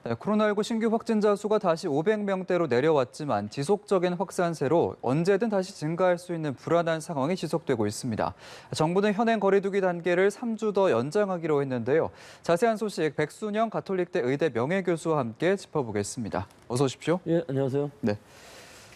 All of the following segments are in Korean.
네, 코로나19 신규 확진자 수가 다시 500명대로 내려왔지만 지속적인 확산세로 언제든 다시 증가할 수 있는 불안한 상황이 지속되고 있습니다. 정부는 현행 거리두기 단계를 3주 더 연장하기로 했는데요. 자세한 소식 백순영 가톨릭대 의대 명예교수와 함께 짚어보겠습니다. 어서 오십시오. 예, 안녕하세요. 네.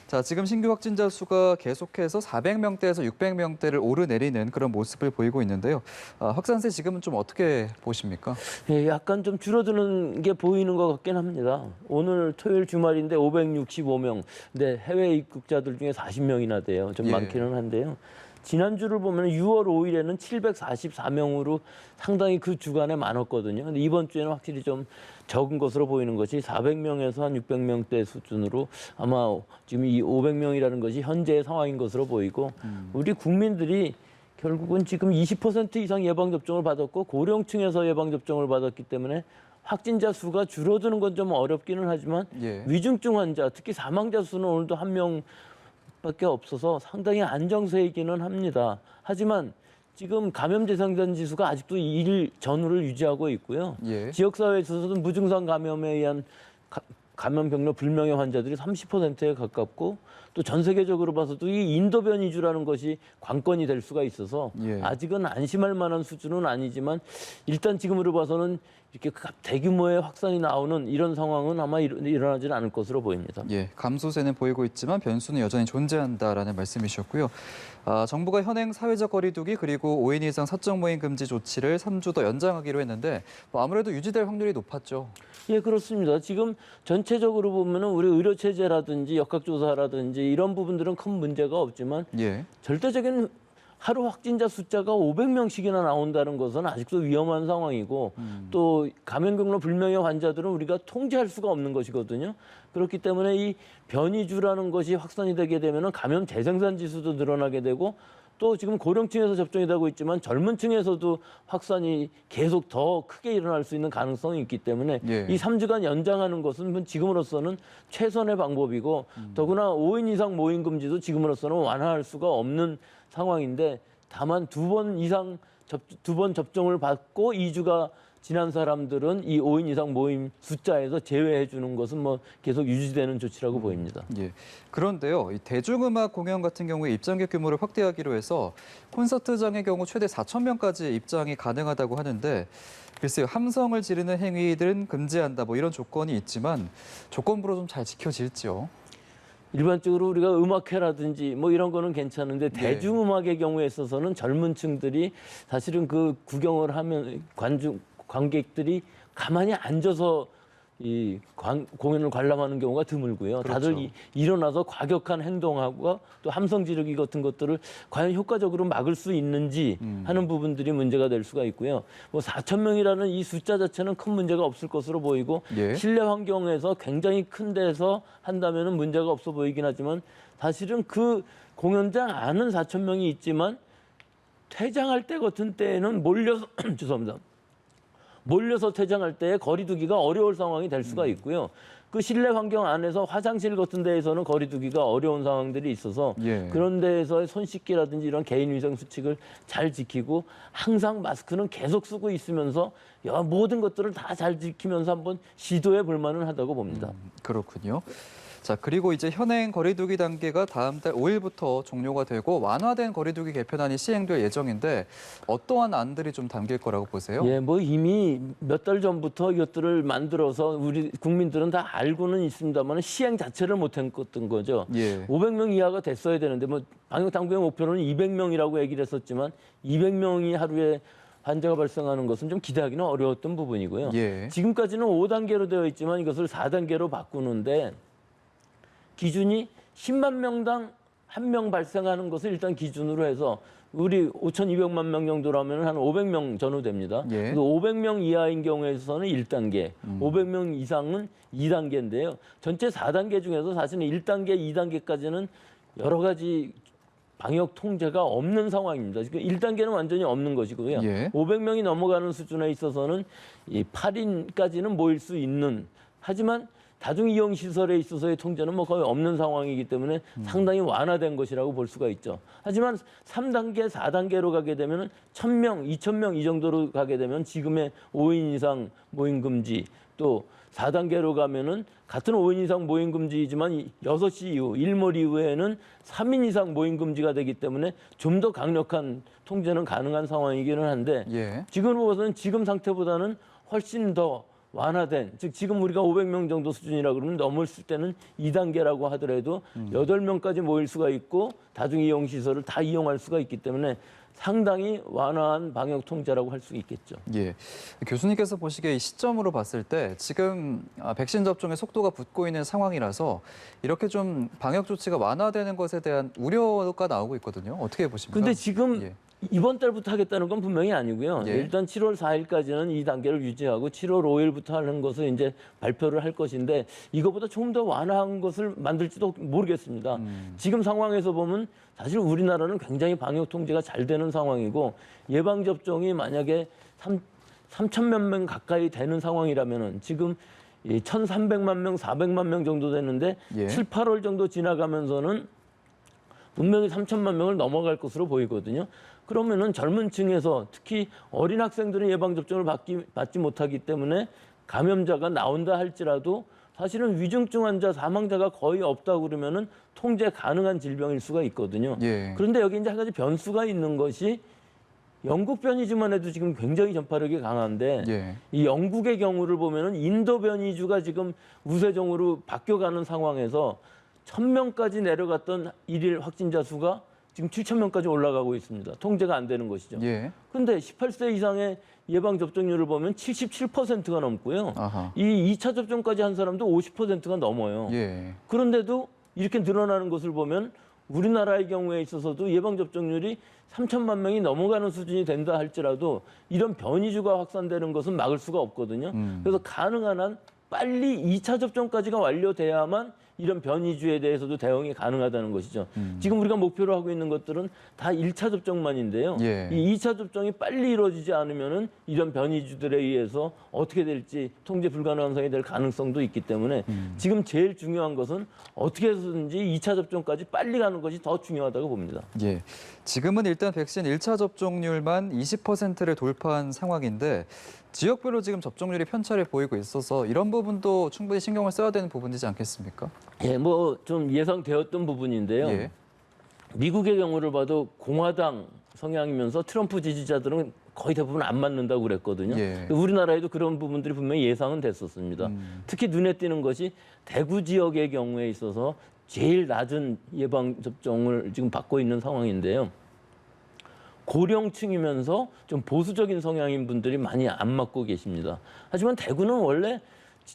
자, 지금 신규 확진자 수가 계속해서 400명대에서 600명대를 오르내리는 그런 모습을 보이고 있는데요. 확산세 지금은 좀 어떻게 보십니까? 예, 약간 좀 줄어드는 게 보이는 것 같긴 합니다. 오늘 토요일 주말인데 565명. 근데 해외 입국자들 중에 40명이나 돼요. 좀 예. 많기는 한데요. 지난주를 보면 6월 5일에는 744명으로 상당히 그 주간에 많았거든요. 근데 이번 주에는 확실히 좀 적은 것으로 보이는 것이 400명에서 한 600명대 수준으로 아마 지금 이 500명이라는 것이 현재의 상황인 것으로 보이고 우리 국민들이 결국은 지금 20% 이상 예방접종을 받았고 고령층에서 예방접종을 받았기 때문에 확진자 수가 줄어드는 건 좀 어렵기는 하지만 예. 위중증 환자, 특히 사망자 수는 오늘도 한 명밖에 없어서 상당히 안정세이기는 합니다. 하지만 지금 감염 재생산 지수가 아직도 1 전후를 유지하고 있고요. 예. 지역사회에 있어서도 무증상 감염에 의한 감염 경로 불명의 환자들이 30%에 가깝고 또 전 세계적으로 봐서도 이 인도 변이주라는 것이 관건이 될 수가 있어서 예. 아직은 안심할 만한 수준은 아니지만 일단 지금으로 봐서는 이렇게 대규모의 확산이 나오는 이런 상황은 아마 일어나지는 않을 것으로 보입니다. 예, 감소세는 보이고 있지만 변수는 여전히 존재한다라는 말씀이셨고요. 정부가 현행 사회적 거리두기 그리고 5인 이상 사적 모임 금지 조치를 3주 더 연장하기로 했는데 아무래도 유지될 확률이 높았죠. 예, 그렇습니다. 지금 전체적으로 보면은 우리 의료 체제라든지 역학조사라든지 이런 부분들은 큰 문제가 없지만 예. 절대적인 하루 확진자 숫자가 500명씩이나 나온다는 것은 아직도 위험한 상황이고 또 감염 경로 불명의 환자들은 우리가 통제할 수가 없는 것이거든요. 그렇기 때문에 이 변이주라는 것이 확산이 되게 되면은 감염 재생산 지수도 늘어나게 되고 또 지금 고령층에서 접종이 되고 있지만 젊은 층에서도 확산이 계속 더 크게 일어날 수 있는 가능성이 있기 때문에 예. 이 3주간 연장하는 것은 지금으로서는 최선의 방법이고 더구나 5인 이상 모임 금지도 지금으로서는 완화할 수가 없는 상황인데 다만 2번 이상 두 번 접종을 받고 2주가 지난 사람들은 이 5인 이상 모임 숫자에서 제외해 주는 것은 뭐 계속 유지되는 조치라고 보입니다. 예. 그런데요, 이 대중음악 공연 같은 경우에 입장객 규모를 확대하기로 해서 콘서트장의 경우 최대 4,000명까지 입장이 가능하다고 하는데 글쎄요, 함성을 지르는 행위들은 금지한다 뭐 이런 조건이 있지만 조건부로 좀 잘 지켜질지요. 일반적으로 우리가 음악회라든지 뭐 이런 거는 괜찮은데 네. 대중음악의 경우에 있어서는 젊은 층들이 사실은 그 구경을 하면 관객들이 가만히 앉아서 이 공연을 관람하는 경우가 드물고요. 그렇죠. 다들 일어나서 과격한 행동하고 또 함성 지르기 같은 것들을 과연 효과적으로 막을 수 있는지 하는 부분들이 문제가 될 수가 있고요. 뭐 4,000명이라는 이 숫자 자체는 큰 문제가 없을 것으로 보이고 예. 실내 환경에서 굉장히 큰 데서 한다면은 문제가 없어 보이긴 하지만 사실은 그 공연장 안은 4,000명이 있지만 퇴장할 때 같은 때에는 몰려서 죄송합니다. 몰려서 퇴장할 때 거리두기가 어려울 상황이 될 수가 있고요. 그 실내 환경 안에서 화장실 같은 데에서는 거리두기가 어려운 상황들이 있어서 예. 그런 데에서의 손 씻기라든지 이런 개인위생 수칙을 잘 지키고 항상 마스크는 계속 쓰고 있으면서 모든 것들을 다 잘 지키면서 한번 시도해 볼 만은 하다고 봅니다. 그렇군요. 자, 그리고 이제 현행 거리두기 단계가 다음 달 5일부터 종료가 되고 완화된 거리두기 개편안이 시행될 예정인데 어떠한 안들이 좀 담길 거라고 보세요? 예, 뭐 이미 몇 달 전부터 이것들을 만들어서 우리 국민들은 다 알고는 있습니다만 시행 자체를 못한 거죠. 예. 500명 이하가 됐어야 되는데 뭐 방역 당국의 목표로는 200명이라고 얘기를 했었지만 200명이 하루에 환자가 발생하는 것은 좀 기대하기는 어려웠던 부분이고요. 예. 지금까지는 5단계로 되어 있지만 이것을 4단계로 바꾸는데 기준이 10만 명당 1명 발생하는 것을 일단 기준으로 해서 우리 5,200만 명 정도라면 한 500명 전후 됩니다. 예. 500명 이하인 경우에서는 1단계, 500명 이상은 2단계인데요. 전체 4단계 중에서 사실은 1단계, 2단계까지는 여러 가지 방역 통제가 없는 상황입니다. 1단계는 완전히 없는 것이고요. 예. 500명이 넘어가는 수준에 있어서는 이 8인까지는 모일 수 있는 하지만 다중이용시설에 있어서의 통제는 뭐 거의 없는 상황이기 때문에 상당히 완화된 것이라고 볼 수가 있죠. 하지만 3단계, 4단계로 가게 되면 1,000명, 2,000명 이 정도로 가게 되면 지금의 5인 이상 모임 금지 또 4단계로 가면은 같은 5인 이상 모임 금지이지만 6시 이후, 일몰 이후에는 3인 이상 모임 금지가 되기 때문에 좀 더 강력한 통제는 가능한 상황이기는 한데 예. 지금으로 봐서는 지금 상태보다는 훨씬 더 완화된, 즉 지금 우리가 500명 정도 수준이라 그러면 넘었을 때는 2단계라고 하더라도 8명까지 모일 수가 있고 다중 이용 시설을 다 이용할 수가 있기 때문에 상당히 완화한 방역 통제라고 할 수 있겠죠. 예. 교수님께서 보시기에 이 시점으로 봤을 때 지금 백신 접종의 속도가 붙고 있는 상황이라서 이렇게 좀 방역 조치가 완화되는 것에 대한 우려가 나오고 있거든요. 어떻게 보십니까? 근데 지금 예. 이번 달부터 하겠다는 건 분명히 아니고요. 예. 일단 7월 4일까지는 2단계를 유지하고 7월 5일부터 하는 것을 이제 발표를 할 것인데 이거보다 좀 더 완화한 것을 만들지도 모르겠습니다. 지금 상황에서 보면 사실 우리나라는 굉장히 방역 통제가 잘 되는 상황이고 예방 접종이 만약에 3천만 명 가까이 되는 상황이라면은 지금 1,300만 명, 400만 명 정도 되는데 예. 7, 8월 정도 지나가면서는 분명히 3천만 명을 넘어갈 것으로 보이거든요. 그러면은 젊은 층에서 특히 어린 학생들은 예방접종을 받지 못하기 때문에 감염자가 나온다 할지라도 사실은 위중증 환자, 사망자가 거의 없다고 그러면은 통제 가능한 질병일 수가 있거든요. 예. 그런데 여기 이제 한 가지 변수가 있는 것이 영국 변이주만 해도 지금 굉장히 전파력이 강한데 예. 이 영국의 경우를 보면은 인도 변이주가 지금 우세종으로 바뀌어가는 상황에서 1,000명까지 내려갔던 일일 확진자 수가 지금 7,000명까지 올라가고 있습니다. 통제가 안 되는 것이죠. 예. 그런데 18세 이상의 예방 접종률을 보면 77%가 넘고요. 아하. 이 2차 접종까지 한 사람도 50%가 넘어요. 예. 그런데도 이렇게 늘어나는 것을 보면 우리나라의 경우에 있어서도 예방 접종률이 3천만 명이 넘어가는 수준이 된다 할지라도 이런 변이주가 확산되는 것은 막을 수가 없거든요. 그래서 가능한 한 빨리 2차 접종까지가 완료돼야만 이런 변이주에 대해서도 대응이 가능하다는 것이죠. 지금 우리가 목표로 하고 있는 것들은 다 1차 접종만인데요. 예. 이 2차 접종이 빨리 이루어지지 않으면은 이런 변이주들에 의해서 어떻게 될지 통제 불가능성이 될 가능성도 있기 때문에 지금 제일 중요한 것은 어떻게 해서든지 2차 접종까지 빨리 가는 것이 더 중요하다고 봅니다. 예. 지금은 일단 백신 1차 접종률만 20%를 돌파한 상황인데 지역별로 지금 접종률이 편차를 보이고 있어서 이런 부분도 충분히 신경을 써야 되는 부분이지 않겠습니까? 예, 뭐 좀 예상되었던 부분인데요. 예. 미국의 경우를 봐도 공화당 성향이면서 트럼프 지지자들은 거의 대부분 안 맞는다고 그랬거든요. 예. 우리나라에도 그런 부분들이 분명히 예상은 됐었습니다. 특히 눈에 띄는 것이 대구 지역의 경우에 있어서 제일 낮은 예방 접종을 지금 받고 있는 상황인데요. 고령층이면서 좀 보수적인 성향인 분들이 많이 안 맞고 계십니다. 하지만 대구는 원래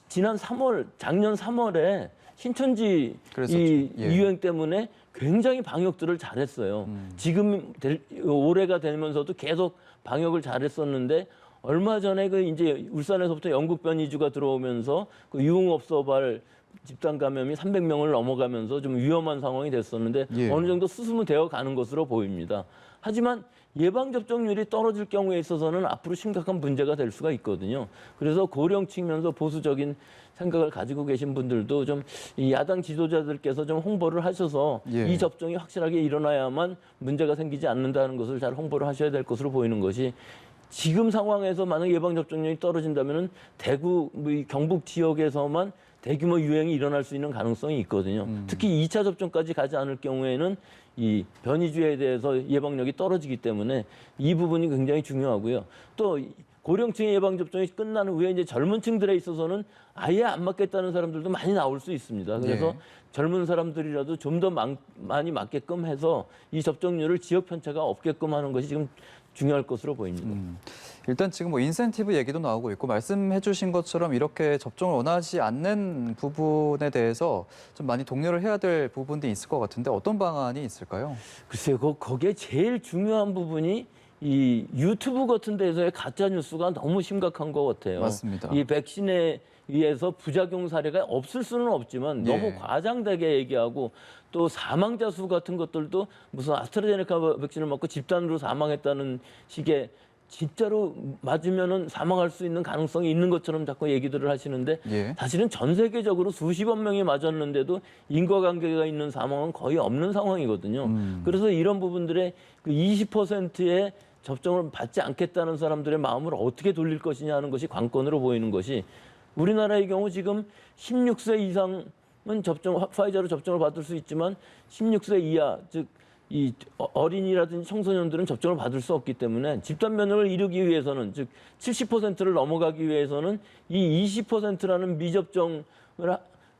지난 3월, 작년 3월에 신천지 그랬었죠. 이 예. 유행 때문에 굉장히 방역들을 잘했어요. 지금 올해가 되면서도 계속 방역을 잘했었는데 얼마 전에 그 이제 울산에서부터 영국 변이주가 들어오면서 그 유흥업소발 집단 감염이 300명을 넘어가면서 좀 위험한 상황이 됐었는데 예. 어느 정도 수습은 되어 가는 것으로 보입니다. 하지만 예방 접종률이 떨어질 경우에 있어서는 앞으로 심각한 문제가 될 수가 있거든요. 그래서 고령층이면서 보수적인 생각을 가지고 계신 분들도 좀 이 야당 지도자들께서 좀 홍보를 하셔서 예. 이 접종이 확실하게 일어나야만 문제가 생기지 않는다는 것을 잘 홍보를 하셔야 될 것으로 보이는 것이 지금 상황에서 만약 예방 접종률이 떨어진다면은 대구, 이 경북 지역에서만 대규모 유행이 일어날 수 있는 가능성이 있거든요. 특히 2차 접종까지 가지 않을 경우에는 이 변이주에 대해서 예방력이 떨어지기 때문에 이 부분이 굉장히 중요하고요. 또 고령층의 예방 접종이 끝난 후에 이제 젊은 층들에 있어서는 아예 안 맞겠다는 사람들도 많이 나올 수 있습니다. 그래서 예. 젊은 사람들이라도 좀 더 많이 맞게끔 해서 이 접종률을 지역 편차가 없게끔 하는 것이 지금 중요할 것으로 보입니다. 일단 지금 뭐 인센티브 얘기도 나오고 있고 말씀해 주신 것처럼 이렇게 접종을 원하지 않는 부분에 대해서 좀 많이 독려를 해야 될 부분도 있을 것 같은데 어떤 방안이 있을까요? 글쎄요, 거기에 제일 중요한 부분이 이 유튜브 같은 데서의 가짜 뉴스가 너무 심각한 것 같아요. 맞습니다. 이 백신에 의해서 부작용 사례가 없을 수는 없지만 너무 예. 과장되게 얘기하고 또 사망자 수 같은 것들도 무슨 아스트라제네카 백신을 맞고 집단으로 사망했다는 식의 진짜로 맞으면은 사망할 수 있는 가능성이 있는 것처럼 자꾸 얘기들을 하시는데 예. 사실은 전 세계적으로 수십억 명이 맞았는데도 인과관계가 있는 사망은 거의 없는 상황이거든요. 그래서 이런 부분들의 그 20%의 접종을 받지 않겠다는 사람들의 마음을 어떻게 돌릴 것이냐 하는 것이 관건으로 보이는 것이 우리나라의 경우 지금 16세 이상은 파이자로 접종을 받을 수 있지만 16세 이하, 즉 이 어린이라든지 청소년들은 접종을 받을 수 없기 때문에 집단 면역을 이루기 위해서는, 즉 70%를 넘어가기 위해서는 이 20%라는 미접종을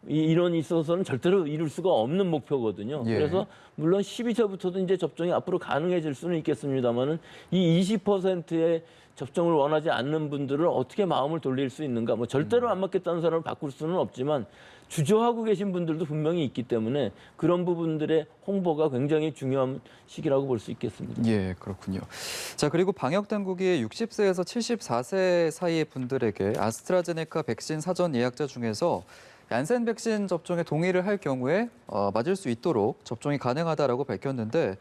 이론이 있어서는 절대로 이룰 수가 없는 목표거든요. 예. 그래서 물론 12세부터도 이제 접종이 앞으로 가능해질 수는 있겠습니다만은 이 20%의 접종을 원하지 않는 분들을 어떻게 마음을 돌릴 수 있는가? 뭐 절대로 안 맞겠다는 사람을 바꿀 수는 없지만 주저하고 계신 분들도 분명히 있기 때문에 그런 부분들의 홍보가 굉장히 중요한 시기라고 볼 수 있겠습니다. 예, 그렇군요. 자, 그리고 방역 당국이 60세에서 74세 사이의 분들에게 아스트라제네카 백신 사전 예약자 중에서 얀센 백신 접종에 동의를 할 경우에 맞을 수 있도록 접종이 가능하다라고 밝혔는데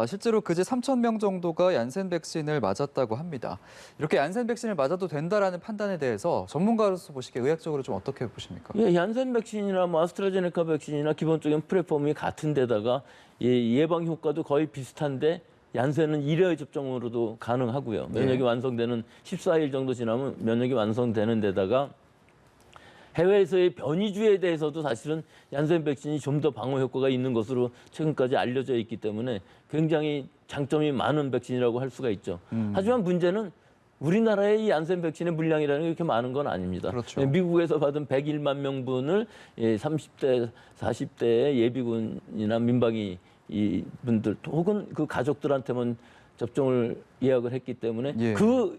실제로 그제 3,000명 정도가 얀센 백신을 맞았다고 합니다. 이렇게 얀센 백신을 맞아도 된다라는 판단에 대해서 전문가로서 보시기에 의학적으로 좀 어떻게 보십니까? 예, 얀센 백신이나 뭐 아스트라제네카 백신이나 기본적인 플랫폼이 같은 데다가 예방 효과도 거의 비슷한데 얀센은 1회 접종으로도 가능하고요. 면역이 완성되는 14일 정도 지나면 면역이 완성되는 데다가 해외에서의 변이주에 대해서도 사실은 얀센 백신이 좀 더 방어 효과가 있는 것으로 최근까지 알려져 있기 때문에 굉장히 장점이 많은 백신이라고 할 수가 있죠. 하지만 문제는 우리나라의 이 얀센 백신의 물량이라는 게 그렇게 많은 건 아닙니다. 그렇죠. 미국에서 받은 101만 명분을 30대, 40대의 예비군이나 민방위 이 분들 혹은 그 가족들한테만 접종을 예약을 했기 때문에 예. 그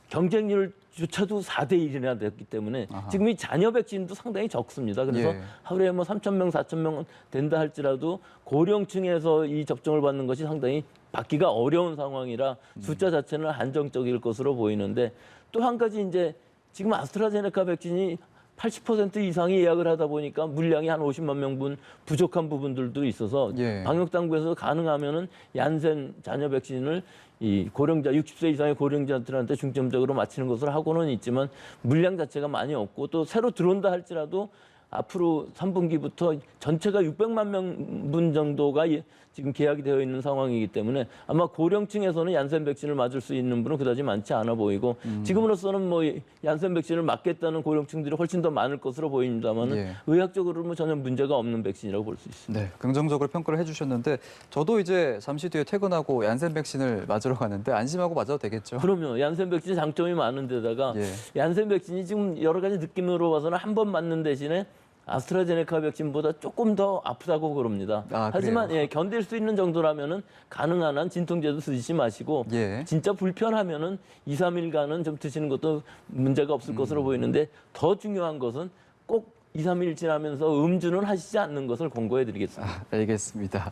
경쟁률조차도 4대 1이나 됐기 때문에 지금 이 잔여 백신도 상당히 적습니다. 그래서 예. 하루에 뭐 3,000명, 4,000명 된다 할지라도 고령층에서 이 접종을 받는 것이 상당히 받기가 어려운 상황이라 숫자 자체는 한정적일 것으로 보이는데 또 한 가지 이제 지금 아스트라제네카 백신이 80% 이상이 예약을 하다 보니까 물량이 한 50만 명분 부족한 부분들도 있어서 예. 방역 당국에서 가능하면은 얀센 잔여 백신을 이 고령자 60세 이상의 고령자들한테 중점적으로 맞히는 것을 하고는 있지만 물량 자체가 많이 없고 또 새로 들어온다 할지라도 앞으로 3분기부터 전체가 600만 명분 정도가 지금 계약이 되어 있는 상황이기 때문에 아마 고령층에서는 얀센 백신을 맞을 수 있는 분은 그다지 많지 않아 보이고 지금으로서는 뭐 얀센 백신을 맞겠다는 고령층들이 훨씬 더 많을 것으로 보입니다만 예. 의학적으로는 뭐 전혀 문제가 없는 백신이라고 볼 수 있습니다. 네, 긍정적으로 평가를 해주셨는데 저도 이제 잠시 뒤에 퇴근하고 얀센 백신을 맞으러 가는데 안심하고 맞아도 되겠죠? 그럼요. 얀센 백신 장점이 많은 데다가 예. 얀센 백신이 지금 여러 가지 느낌으로 봐서는 한 번 맞는 대신에 아스트라제네카 백신보다 조금 더 아프다고 그럽니다. 하지만 그래요? 견딜 수 있는 정도라면은 가능한 한 진통제도 쓰지 마시고 예. 진짜 불편하면은 2, 3일간은 좀 드시는 것도 문제가 없을 것으로 보이는데 더 중요한 것은 꼭 2, 3일 지나면서 음주는 하시지 않는 것을 권고해 드리겠습니다. 알겠습니다.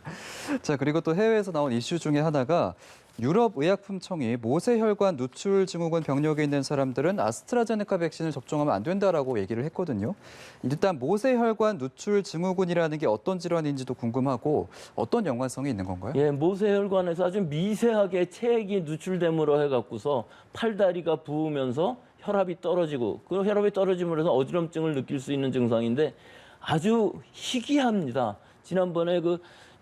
자, 그리고 또 해외에서 나온 이슈 중에 하나가 유럽의약품청이 모세혈관 누출 증후군 병력이 있는 사람들은 아스트라제네카 백신을 접종하면 안 된다라고 얘기를 했거든요. 일단 모세혈관 누출 증후군이라는 게 어떤 질환인지도 궁금하고 어떤 연관성이 있는 건가요? 예, 모세혈관에서 아주 미세하게 체액이 누출됨으로 해갖고서 팔다리가 부으면서 혈압이 떨어지고 그 혈압이 떨어짐으로 해서 어지럼증을 느낄 수 있는 증상인데 아주 희귀합니다. 지난번에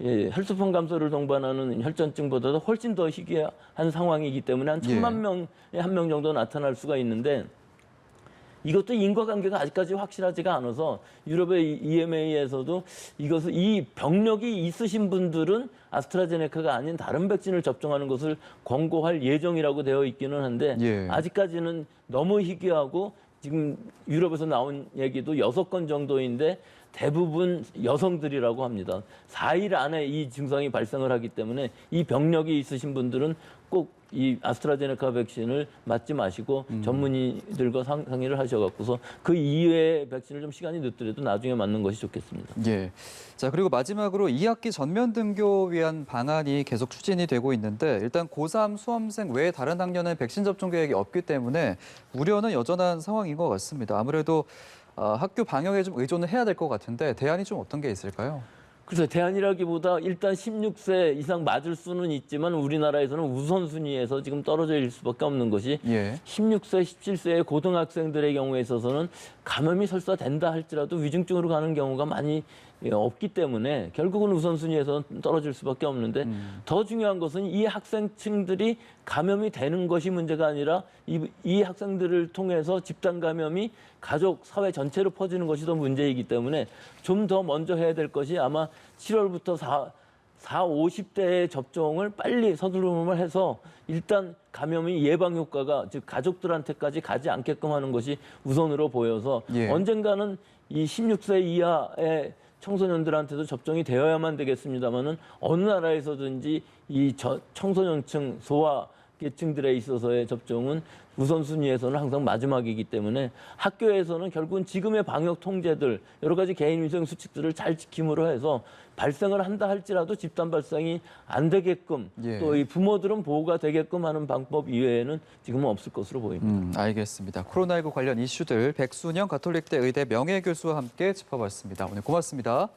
혈소판 감소를 동반하는 혈전증보다도 훨씬 더 희귀한 상황이기 때문에 한 1,000만 명에 한 명 정도 나타날 수가 있는데 이것도 인과관계가 아직까지 확실하지가 않아서 유럽의 EMA에서도 이 병력이 있으신 분들은 아스트라제네카가 아닌 다른 백신을 접종하는 것을 권고할 예정이라고 되어 있기는 한데 예. 아직까지는 너무 희귀하고 지금 유럽에서 나온 얘기도 6건 정도인데 대부분 여성들이라고 합니다. 4일 안에 이 증상이 발생을 하기 때문에 이 병력이 있으신 분들은 꼭 이 아스트라제네카 백신을 맞지 마시고 전문의들과 상의를 하셔갖고서 그 이외의 백신을 좀 시간이 늦더라도 나중에 맞는 것이 좋겠습니다. 예. 자, 그리고 마지막으로 2학기 전면 등교 위한 방안이 계속 추진이 되고 있는데 일단 고3 수험생 외에 다른 학년은 백신 접종 계획이 없기 때문에 우려는 여전한 상황인 것 같습니다. 아무래도 학교 방역에 좀 의존을 해야 될 것 같은데 대안이 좀 어떤 게 있을까요? 그래서 대안이라기보다 일단 16세 이상 맞을 수는 있지만 우리나라에서는 우선순위에서 지금 떨어져 있을 수밖에 없는 것이 예. 16세, 17세의 고등학생들의 경우에 있어서는 감염이 설사 된다 할지라도 위중증으로 가는 경우가 많이 없기 때문에 결국은 우선순위에서 떨어질 수밖에 없는데 더 중요한 것은 이 학생층들이 감염이 되는 것이 문제가 아니라 이 학생들을 통해서 집단 감염이 가족, 사회 전체로 퍼지는 것이 더 문제이기 때문에 좀 더 먼저 해야 될 것이 아마 7월부터 50대의 접종을 빨리 서두름을 해서 일단 감염이 예방 효과가 즉 가족들한테까지 가지 않게끔 하는 것이 우선으로 보여서 예. 언젠가는 이 16세 이하의 청소년들한테도 접종이 되어야만 되겠습니다만은 어느 나라에서든지 이 청소년층 소아계층들에 있어서의 접종은 우선순위에서는 항상 마지막이기 때문에 학교에서는 결국은 지금의 방역 통제들 여러 가지 개인위생 수칙들을 잘 지킴으로 해서 발생을 한다 할지라도 집단 발생이 안 되게끔 예. 또 이 부모들은 보호가 되게끔 하는 방법 이외에는 지금은 없을 것으로 보입니다. 알겠습니다. 코로나19 관련 이슈들 백순영 가톨릭대 의대 명예교수와 함께 짚어봤습니다. 오늘 고맙습니다.